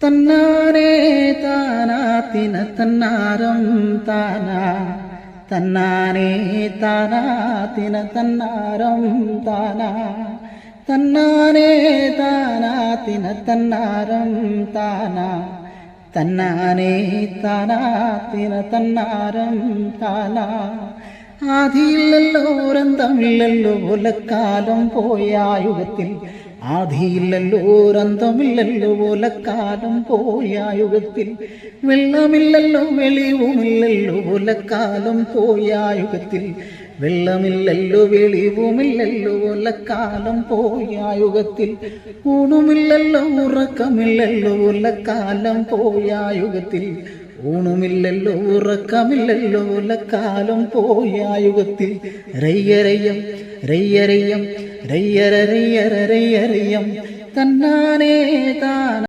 തന്നാനേ താനാത്തിന തന്നാരം താനാ തന്നാനേ താനാത്തിന തന്നാരം താനാ തന്നാനേ താനാത്തിന തന്നാരം താനാ തന്നാനേ താനാത്തിന തന്നാരം താനാ ആദിയില്ലല്ലോ ഒരന്തമില്ലല്ലോ ഒലക്കാലം പോയ യുഗത്തിൽ ആദിയില്ലല്ലോ ഒരന്തമില്ലല്ലോ ഒലക്കാലം പോയ യുഗത്തിൽ വെള്ളമില്ലല്ലോ വെളിവുമില്ലല്ലോ ഒലക്കാലം പോയ യുഗത്തിൽ വെള്ളമില്ലല്ലോ വെളിവുമില്ലല്ലോ ഒലക്കാലം പോയ യുഗത്തിൽ ഊണുമില്ലല്ലോ ഉറക്കമില്ലല്ലോ ഒലക്കാലം പോയ യുഗത്തിൽ ഊണുമില്ലല്ലോ ഉറക്കമില്ലല്ലോ ഒലക്കാലം പോയ യുഗത്തിൽ രയ്യരയ്യം രയ്യരയ്യം രയ്യര രയ്യര രയ്യരയ്യം തന്നാനേ താന